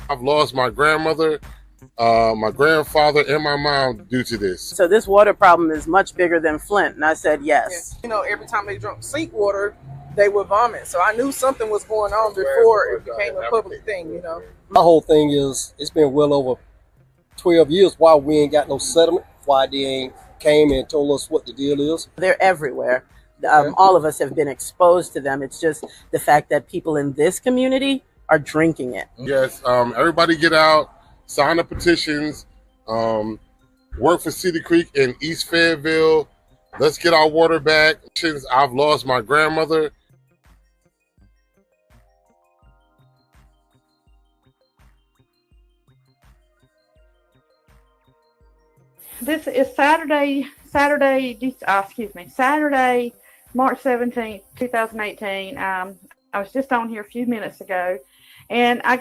I've lost my grandmother, my grandfather, and my mom due to this. So this water problem is much bigger than Flint. And I said yes. You know, every time they drank sink water, they would vomit. So I knew something was going on before it became a public thing, you know. My whole thing is, it's been well over 12 years. Why we ain't got no settlement? Why they ain't came and told us what the deal is? They're everywhere. All of us have been exposed to them. It's just the fact that people in this community are drinking it. Yes, everybody get out, sign the petitions, work for Cedar Creek in East Fayetteville. Let's get our water back. Since I've lost my grandmother. This is Saturday, March 17th, 2018. I was just on here a few minutes ago, and I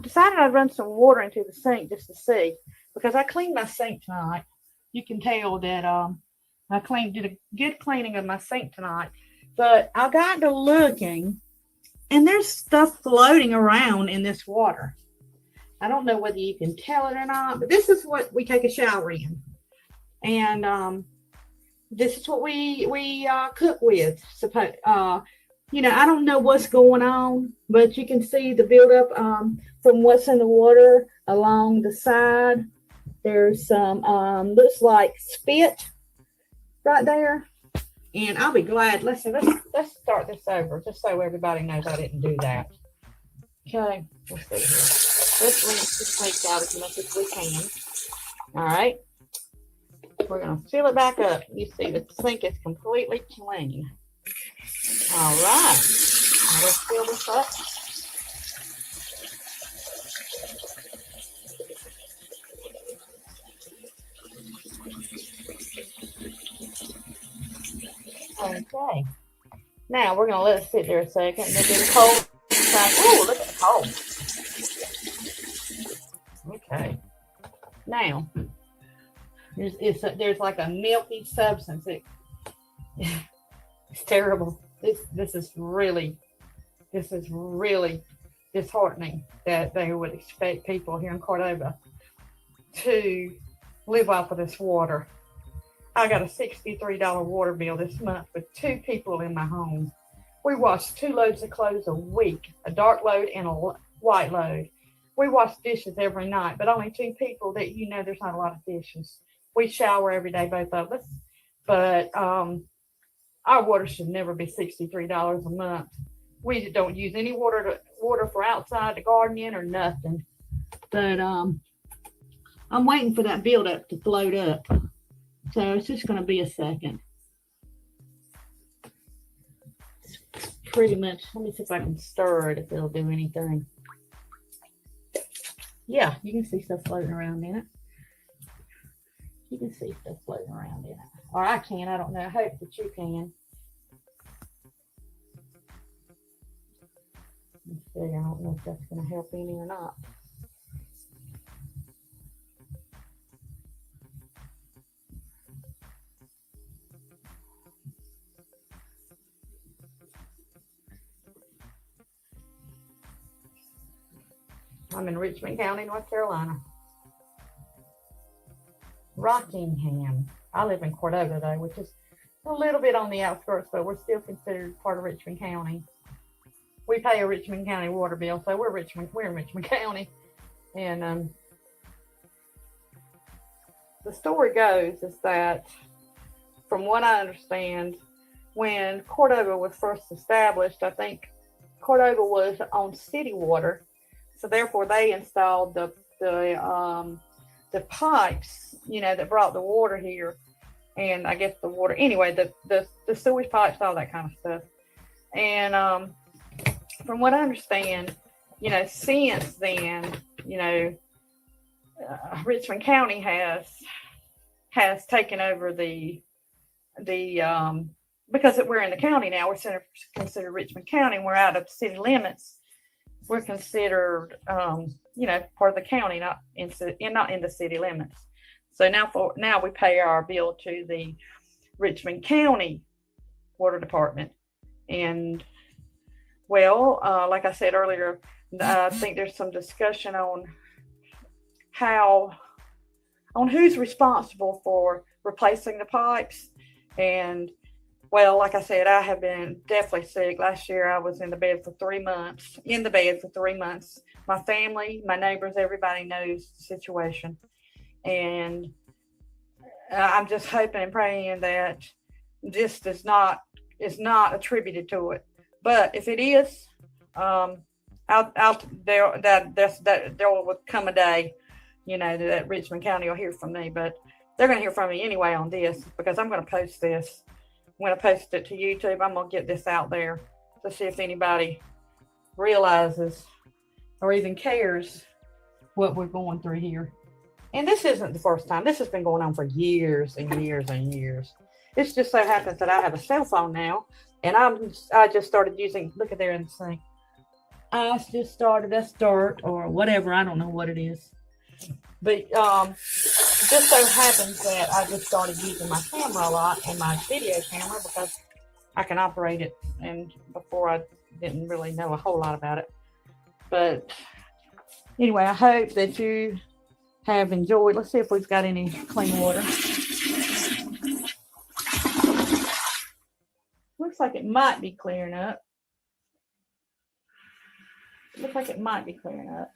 decided I'd run some water into the sink just to see, because I cleaned my sink tonight. You can tell that I did a good cleaning of my sink tonight, but I got to looking, and there's stuff floating around in this water. I don't know whether you can tell it or not, but this is what we take a shower in. And this is what we cook with. You know, I don't know what's going on, but you can see the buildup from what's in the water along the side. There's some, looks like spit right there. And I'll be glad. Let's start this over, just so everybody knows I didn't do that. Okay, let's see here. Let's rinse the sink out as much as we can. All right. We're going to fill it back up. You see the sink is completely clean. All right. Now let's fill this up. Okay. Now we're going to let it sit there a second and get it cold. Oh, look at the cold. Okay. Now, there's like a milky substance. It's terrible. This is really disheartening that they would expect people here in Cordova to live off of this water. I got a $63 water bill this month with 2 people in my home. We wash 2 loads of clothes a week, a dark load and a white load. We wash dishes every night, but only 2 people that, you know, there's not a lot of dishes. We shower every day, both of us, but our water should never be $63 a month. We don't use any water for outside the gardening or nothing. But I'm waiting for that buildup to float up. So it's just going to be a second. It's pretty much, let me see if I can stir it, if it'll do anything. Yeah, you can see stuff floating around in it. You can see stuff floating around in it. Or I can, I don't know. I hope that you can. Let's see, I don't know if that's going to help any or not. I'm in Richmond County, North Carolina. Rockingham. I live in Cordova, though, which is a little bit on the outskirts, but we're still considered part of Richmond County. We pay a Richmond County water bill, so we're in Richmond County. And the story goes is that, from what I understand, when Cordova was first established, I think Cordova was on city water. So therefore, they installed the pipes, you know, that brought the water here, and I guess the water anyway, the sewage pipes, all that kind of stuff. And from what I understand, you know, since then, you know, Richmond County has taken over the because we're in the county now, we're considered Richmond County. We're out of city limits. We're considered, you know, part of the county, not in the city limits. So now we pay our bill to the Richmond County Water Department. And well, like I said earlier, I think there's some discussion on who's responsible for replacing the pipes. And well, like I said, I have been definitely sick. Last year I was in the bed for 3 months, My family, my neighbors, everybody knows the situation. And I'm just hoping and praying that this is not attributed to it. But if it is, there will come a day, that Richmond County will hear from me. But they're going to hear from me anyway on this, because I'm going to post this. I'm going to post it to YouTube. I'm going to get this out there to see if anybody realizes or even cares what we're going through here. And this isn't the first time. This has been going on for years and years and years. It just so happens that I have a cell phone now, and I just started using, look at there in the sink. I just started a start or whatever. I don't know what it is. But just so happens that I just started using my camera a lot, and my video camera, because I can operate it. And before I didn't really know a whole lot about it. But anyway, I hope that you have enjoyed. Let's see if we've got any clean water. Looks like it might be clearing up. Looks like it might be clearing up.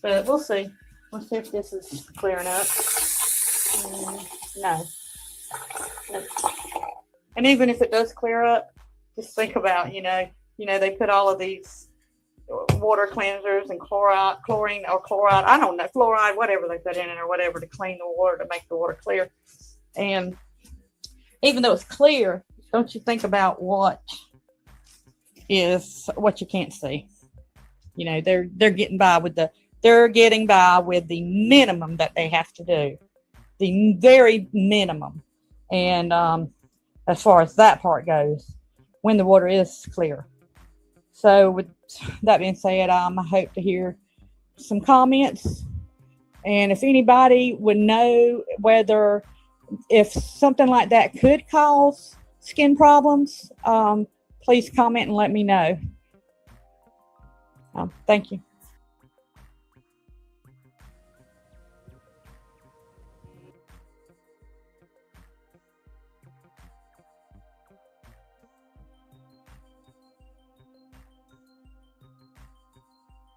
But we'll see. Let's see if this is clearing up. No. And even if it does clear up, just think about, they put all of these water cleansers and chlorine, I don't know, fluoride, whatever they put in it or whatever to clean the water, to make the water clear. And even though it's clear, don't you think about what you can't see. They're getting by with the minimum that they have to do, the very minimum. And as far as that part goes, when the water is clear. So with that being said, I hope to hear some comments. And if anybody would know if something like that could cause skin problems, please comment and let me know. Thank you.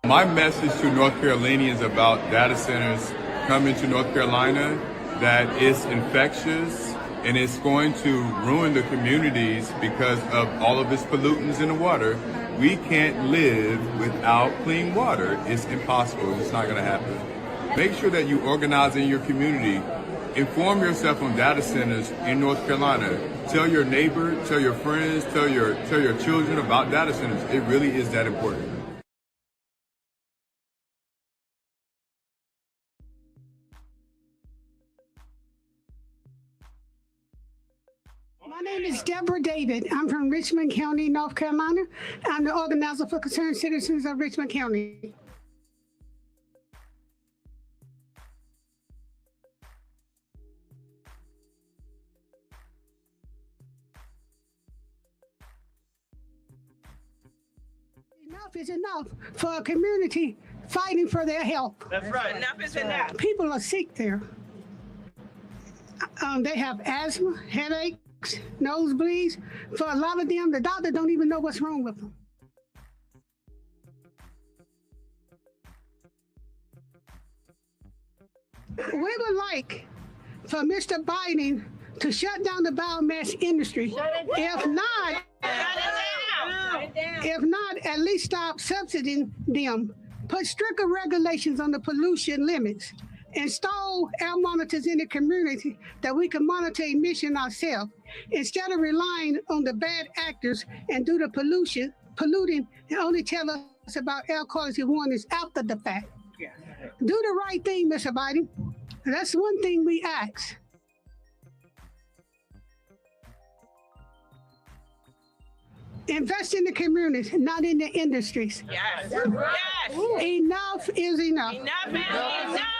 My message to North Carolinians about data centers coming to North Carolina, that it's infectious and it's going to ruin the communities because of all of its pollutants in the water. We can't live without clean water. It's impossible. It's not going to happen. Make sure that you organize in your community. Inform yourself on data centers in North Carolina. Tell your neighbor, tell your friends, tell your children about data centers. It really is that important. My name is Deborah David. I'm from Richmond County, North Carolina. I'm the organizer for Concerned Citizens of Richmond County. Enough is enough for a community fighting for their health. That's right. Enough is enough. People are sick there. They have asthma, headaches, nosebleeds. For a lot of them, the doctor don't even know what's wrong with them. We would like for Mr. Biden to shut down the biomass industry. If not, at least stop subsidizing them. Put stricter regulations on the pollution limits. Install air monitors in the community that we can monitor emission ourselves instead of relying on the bad actors and do the polluting and only tell us about air quality warnings after the fact. Do the right thing, Mr. Biden. That's one thing we ask. Invest in the communities, not in the industries. Yes. Yes. Enough is enough. Enough is enough.